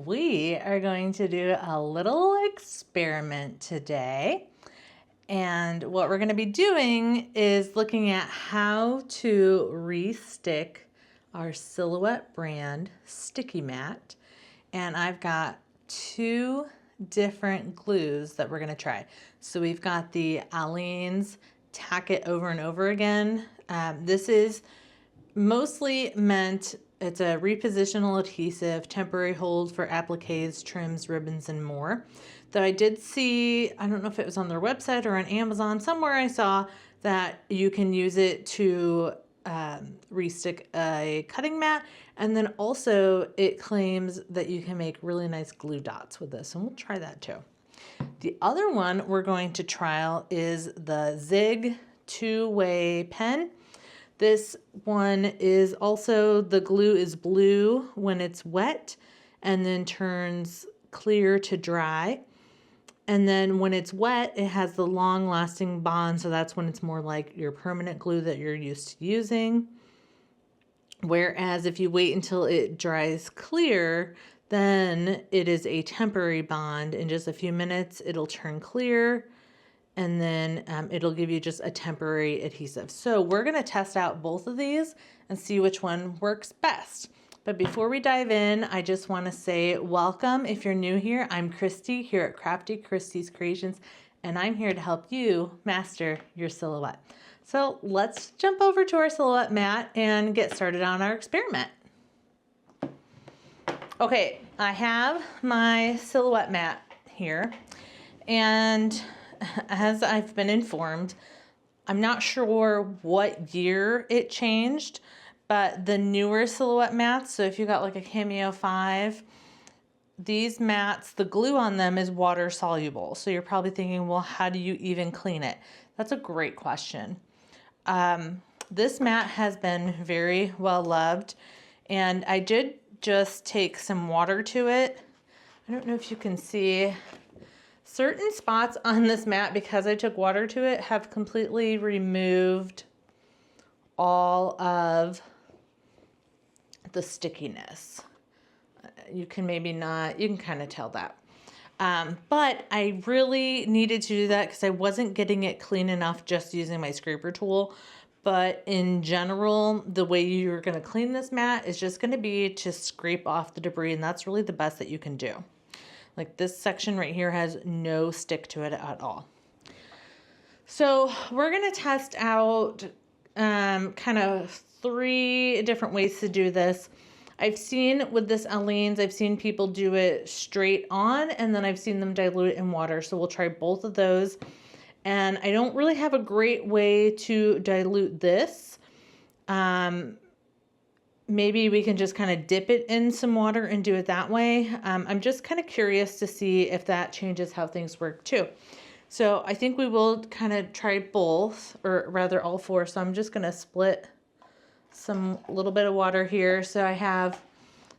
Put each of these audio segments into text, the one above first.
We are going to do a little experiment today. And what we're going to be doing is looking at how to re-stick our Silhouette brand sticky mat. And I've got two different glues that we're going to try. So we've got the Aleene's Tack It Over and Over Again. This is mostly meant, it's a repositional adhesive, temporary hold for appliques, trims, ribbons, and more. Though I did see, I don't know if it was on their website or on Amazon, somewhere I saw that you can use it to restick a cutting mat. And then also it claims that you can make really nice glue dots with this, and we'll try that too. The other one we're going to trial is the Zig two-way pen. This one is also, the glue is blue when it's wet and then turns clear to dry. And then when it's wet, it has the long lasting bond. So that's when it's more like your permanent glue that you're used to using. Whereas if you wait until it dries clear, then it is a temporary bond. In just a few minutes, it'll turn clear. And then it'll give you just a temporary adhesive. So we're gonna test out both of these and see which one works best. But before we dive in, I just wanna say welcome. If you're new here, I'm Christy here at Crafty Christy's Creations, and I'm here to help you master your silhouette. So let's jump over to our silhouette mat and get started on our experiment. Okay, I have my silhouette mat here, and as I've been informed, I'm not sure what year it changed, but the newer Silhouette mats, so if you got like a Cameo 5, these mats, the glue on them is water soluble. So you're probably thinking, well, how do you even clean it? That's a great question. This mat has been very well loved, and I did just take some water to it. I don't know if you can see. Certain spots on this mat, because I took water to it, have completely removed all of the stickiness. You can maybe not, you can kind of tell that. But I really needed to do that because I wasn't getting it clean enough just using my scraper tool. But in general, the way you're going to clean this mat is just going to be to scrape off the debris, and that's really the best that you can do. Like this section right here has no stick to it at all. So we're gonna test out kind of 3 different ways to do this. I've seen with this Aleene's, I've seen people do it straight on, and then I've seen them dilute it in water. So we'll try both of those. And I don't really have a great way to dilute this. Maybe we can just kind of dip it in some water and do it that way. I'm just kind of curious to see if that changes how things work too. So I think we will kind of try both, or rather all 4. So I'm just going to split some little bit of water here. So I have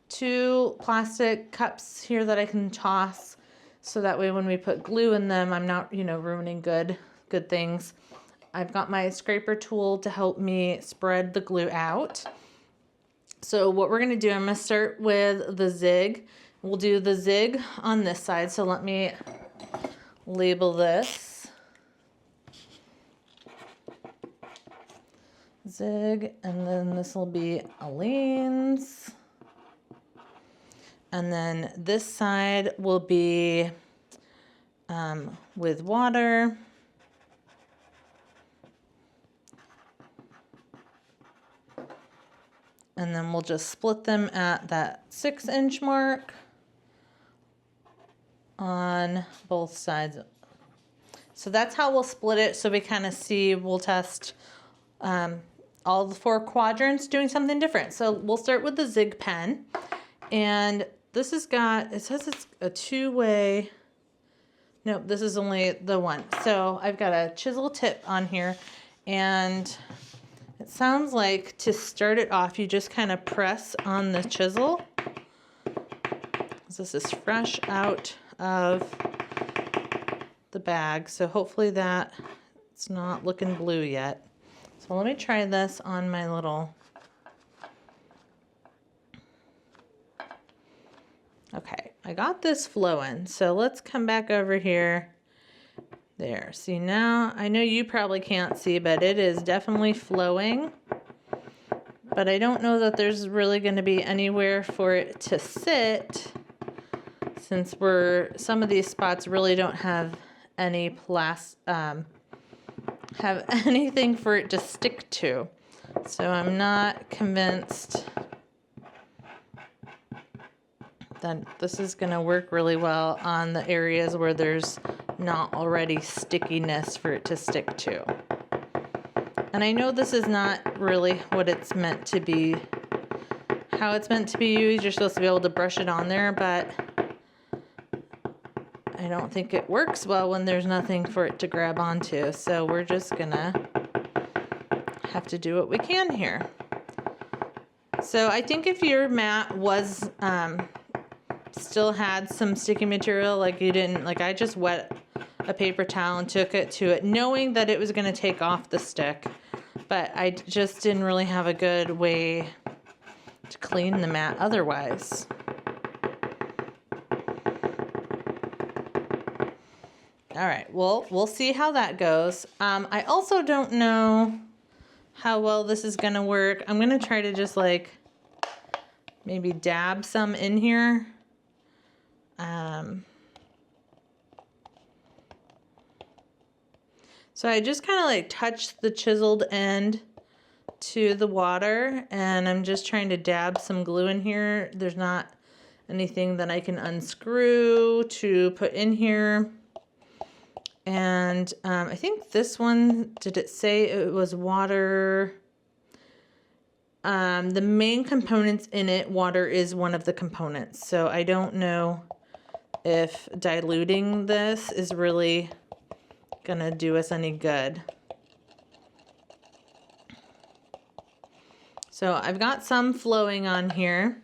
2 plastic cups here that I can toss. So that way when we put glue in them, I'm not, ruining good things. I've got my scraper tool to help me spread the glue out. So what we're going to do, I'm going to start with the Zig. We'll do the Zig on this side. So let me label this Zig, and then this will be Aleene's. And then this side will be with water. And then we'll just split them at that 6-inch mark on both sides. So that's how we'll split it. So we kind of see, we'll test all the 4 quadrants doing something different. So we'll start with the Zig pen. And this has got, it says it's a 2-way. Nope, this is only the one. So I've got a chisel tip on here, and it sounds like to start it off, you just kind of press on the chisel. This is fresh out of the bag, so hopefully that it's not looking blue yet. So let me try this on my little, okay. Okay, I got this flowing. So let's come back over here. There, see now, I know you probably can't see, but it is definitely flowing. But I don't know that there's really going to be anywhere for it to sit, since some of these spots really don't have any have anything for it to stick to. So I'm not convinced that this is going to work really well on the areas where there's not already stickiness for it to stick to. And I know this is not really what it's meant to be, how it's meant to be used. You're supposed to be able to brush it on there, but I don't think it works well when there's nothing for it to grab onto. So we're just gonna have to do what we can here. So I think if your mat was still had some sticky material, like you didn't, like I just wet a paper towel and took it to it knowing that it was going to take off the stick, but I just didn't really have a good way to clean the mat otherwise. All right, well, we'll see how that goes. I also don't know how well this is going to work. I'm going to try to just like maybe dab some in here. So I just kind of like touched the chiseled end to the water, and I'm just trying to dab some glue in here. There's not anything that I can unscrew to put in here. And I think this one, did it say it was water? The main components in it, water is one of the components. So I don't know if diluting this is really gonna do us any good. So I've got some flowing on here,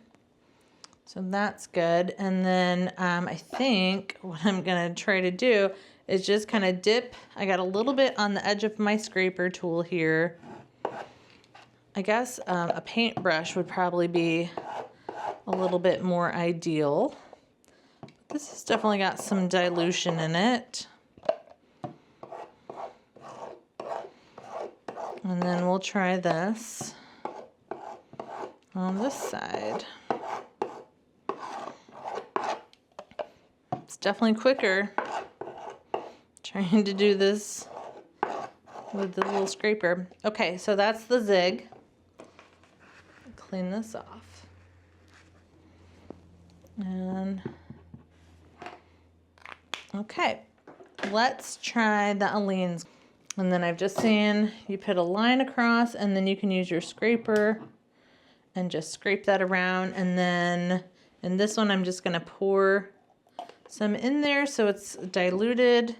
so that's good. And then I think what I'm gonna try to do is just kind of dip. I got a little bit on the edge of my scraper tool here. I guess a paintbrush would probably be a little bit more ideal. This has definitely got some dilution in it. And then we'll try this on this side. It's definitely quicker trying to do this with the little scraper. Okay, so that's the zig. Clean this off. And okay, let's try the Aleene's. And then I've just seen you put a line across, and then you can use your scraper and just scrape that around. And then in this one, I'm just gonna pour some in there so it's diluted,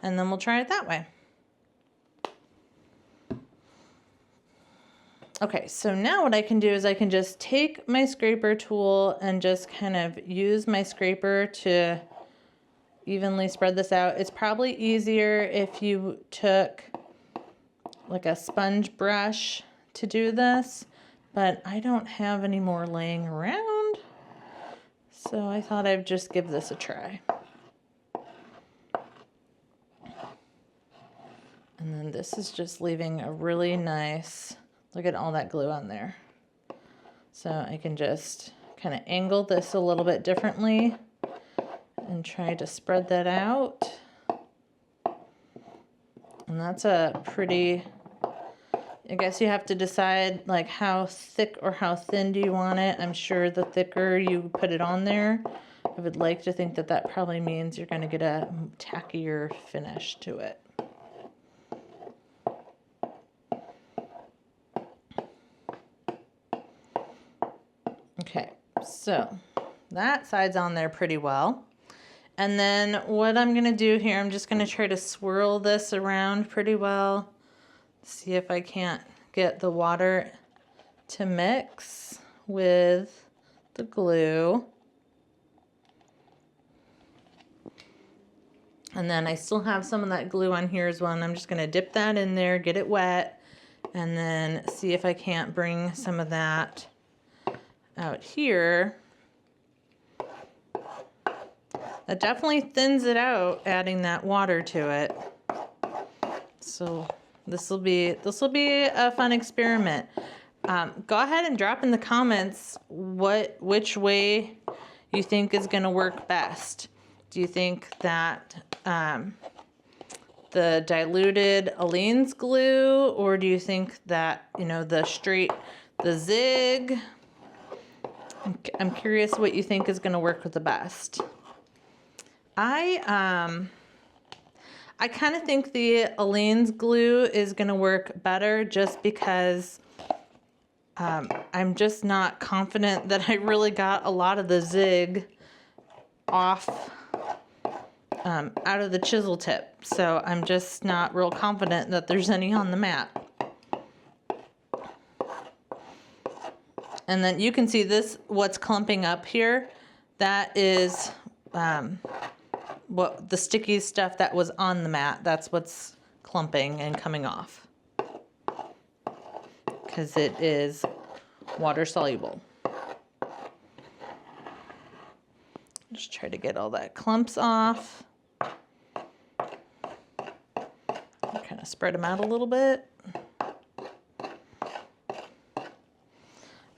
and then we'll try it that way. Okay, so now what I can do is I can just take my scraper tool and just kind of use my scraper to evenly spread this out. It's probably easier if you took like a sponge brush to do this, but I don't have any more laying around, so I thought I'd just give this a try. And then this is just leaving a really nice, look at all that glue on there. So I can just kind of angle this a little bit differently and try to spread that out. And that's a pretty, I guess you have to decide like how thick or how thin do you want it. I'm sure the thicker you put it on there, I would like to think that that probably means you're going to get a tackier finish to it. Okay, so that side's on there pretty well. And then what I'm going to do here, I'm just going to try to swirl this around pretty well. See if I can't get the water to mix with the glue. And then I still have some of that glue on here as well. And I'm just going to dip that in there, get it wet, and then see if I can't bring some of that out here That definitely thins it out, adding that water to it. So this will be a fun experiment. Go ahead and drop in the comments which way you think is going to work best. Do you think that the diluted Aleene's glue, or do you think that, you know, the zig? I'm curious what you think is going to work the best. I kind of think the Aleene's glue is going to work better, just because I'm just not confident that I really got a lot of the zig off out of the chisel tip. So I'm just not real confident that there's any on the mat. And then you can see this, what's clumping up here, that is what the sticky stuff that was on the mat. That's what's clumping and coming off, because it is water soluble. Just try to get all that clumps off. Kind of spread them out a little bit.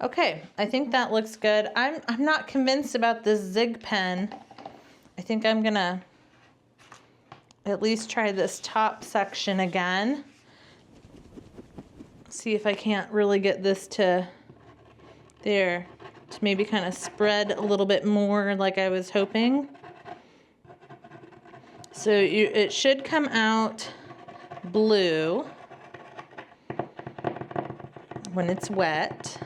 Okay, I think that looks good. I'm not convinced about this zig pen. I think I'm gonna at least try this top section again. See if I can't really get this to there, to maybe kind of spread a little bit more like I was hoping. So it should come out blue when it's wet.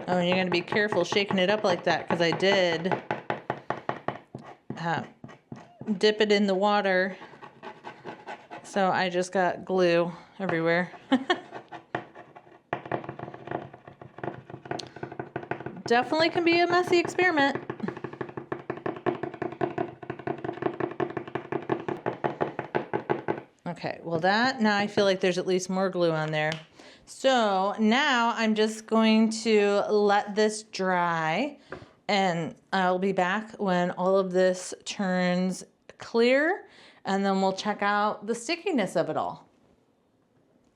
Oh, and you're going to be careful shaking it up like that, because I did dip it in the water, so I just got glue everywhere. Definitely can be a messy experiment. Okay, well now I feel like there's at least more glue on there. So now I'm just going to let this dry, and I'll be back when all of this turns clear, and then we'll check out the stickiness of it all.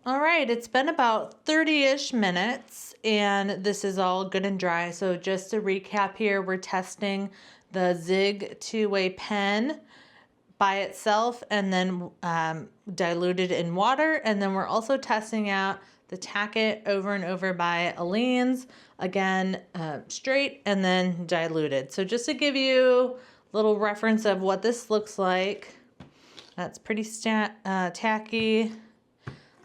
All right, it's been about 30-ish minutes, and this is all good and dry. So just to recap here, we're testing the Zig two-way pen by itself, and then diluted in water, and then we're also testing out the Tack It Over and Over by Aleene's, again straight and then diluted. So just to give you a little reference of what this looks like, that's pretty tacky.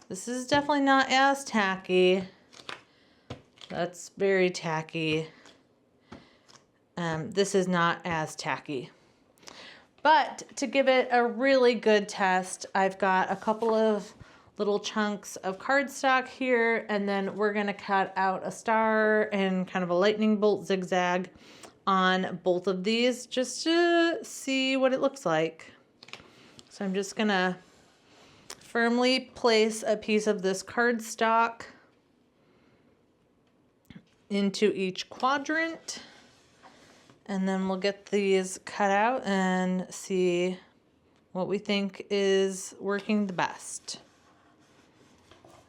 This is definitely not as tacky. That's very tacky. This is not as tacky. But to give it a really good test, I've got a couple of little chunks of cardstock here, and then we're gonna cut out a star and kind of a lightning bolt zigzag on both of these, just to see what it looks like. So I'm just gonna firmly place a piece of this cardstock into each quadrant, and then we'll get these cut out and see what we think is working the best.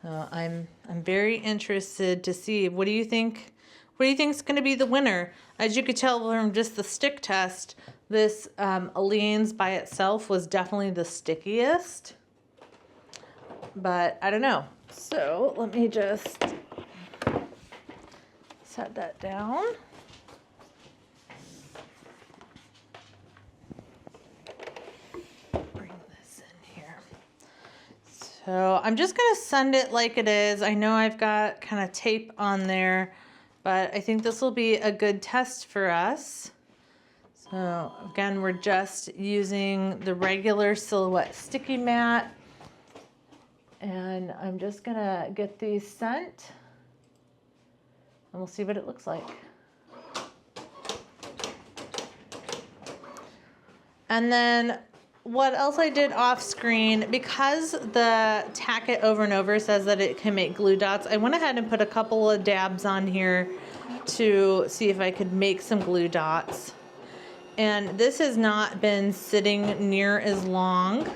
I'm very interested to see, what do you think? What do you think is going to be the winner? As you could tell from just the stick test, this Aleene's by itself was definitely the stickiest. But I don't know. So let me just set that down. So I'm just gonna send it like it is. I know I've got kind of tape on there, but I think this will be a good test for us. So again, we're just using the regular Silhouette sticky mat, and I'm just gonna get these sent, and we'll see what it looks like. And then what else I did off screen, because the Tack It Over and Over says that it can make glue dots, I went ahead and put a couple of dabs on here to see if I could make some glue dots. And this has not been sitting near as long,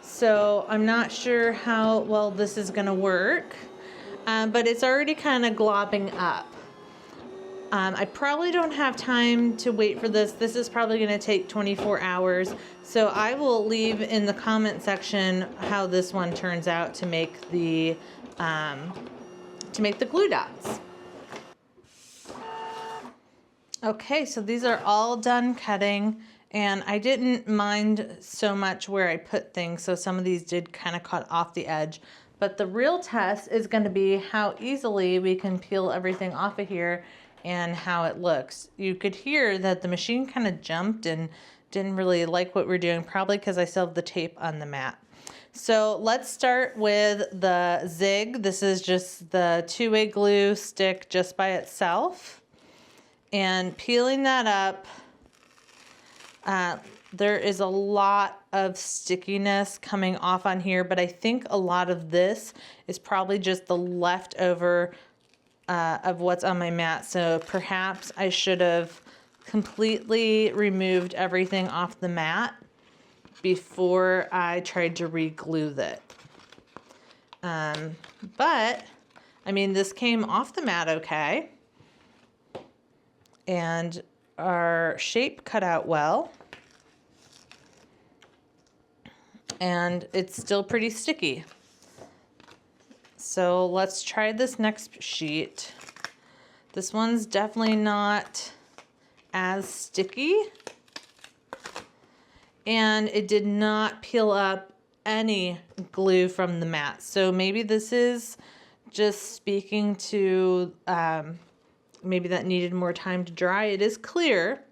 so I'm not sure how well this is gonna work, but it's already kind of globbing up. I probably don't have time to wait for this. This is probably gonna take 24 hours, so I will leave in the comment section how this one turns out to make the glue dots. Okay, so these are all done cutting, and I didn't mind so much where I put things, so some of these did kind of cut off the edge. But the real test is going to be how easily we can peel everything off of here and how it looks. You could hear that the machine kind of jumped and didn't really like what we're doing, probably because I still have the tape on the mat. So let's start with the zig. This is just the two-way glue stick just by itself. And peeling that up, there is a lot of stickiness coming off on here, but I think a lot of this is probably just the leftover of what's on my mat. So perhaps I should have completely removed everything off the mat before I tried to re-glue it. But, I mean, this came off the mat okay. And our shape cut out well. And it's still pretty sticky. So let's try this next sheet. This one's definitely not as sticky. And it did not peel up any glue from the mat. So maybe this is just speaking to maybe that needed more time to dry. It is clear,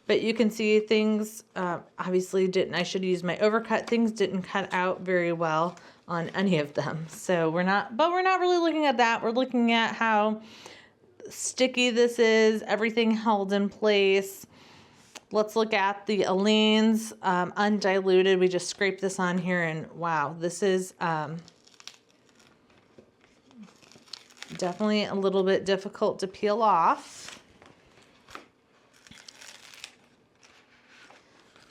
but you can see things obviously didn't, I should use my overcut. Things didn't cut out very well on any of them. So we're not really looking at that. We're looking at how sticky this is, everything held in place. Let's look at the Aleene's undiluted. We just scraped this on here and wow, this is definitely a little bit difficult to peel off.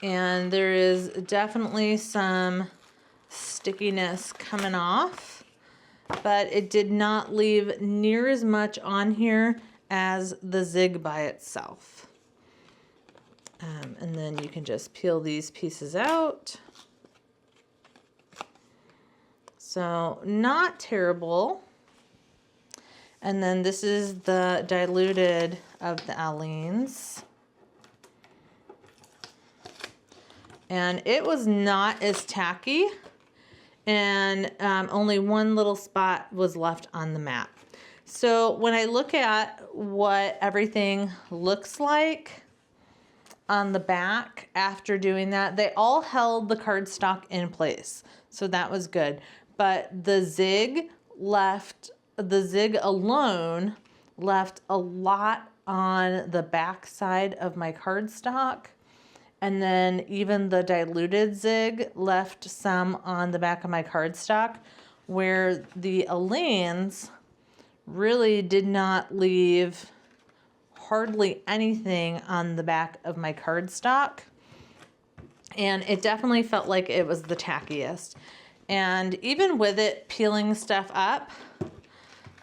And there is definitely some stickiness coming off, but it did not leave near as much on here as the zig by itself. And then you can just peel these pieces out. So not terrible. And then this is the diluted of the Aleene's. And it was not as tacky, and only one little spot was left on the mat. So when I look at what everything looks like on the back after doing that, they all held the cardstock in place. So that was good. But the zig alone left a lot on the back side of my cardstock. And then even the diluted zig left some on the back of my cardstock, where the Aleene's really did not leave hardly anything on the back of my cardstock. And it definitely felt like it was the tackiest. And even with it peeling stuff up,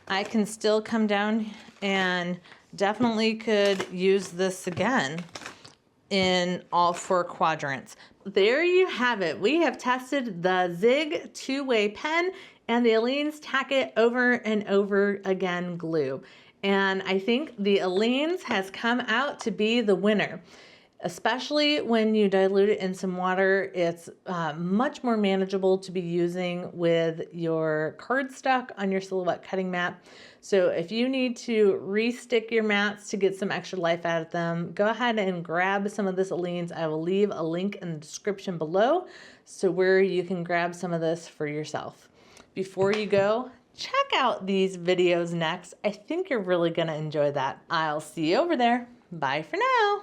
I can still come down and definitely could use this again in all 4 quadrants. There you have it. We have tested the Zig two-way pen and the Aleene's Tack It Over and Over Again glue. And I think the Aleene's has come out to be the winner. Especially when you dilute it in some water, it's much more manageable to be using with your cardstock on your silhouette cutting mat. So if you need to re-stick your mats to get some extra life out of them, go ahead and grab some of this Aleene's. I will leave a link in the description below so where you can grab some of this for yourself. Before you go, check out these videos next. I think you're really going to enjoy that. I'll see you over there. Bye for now.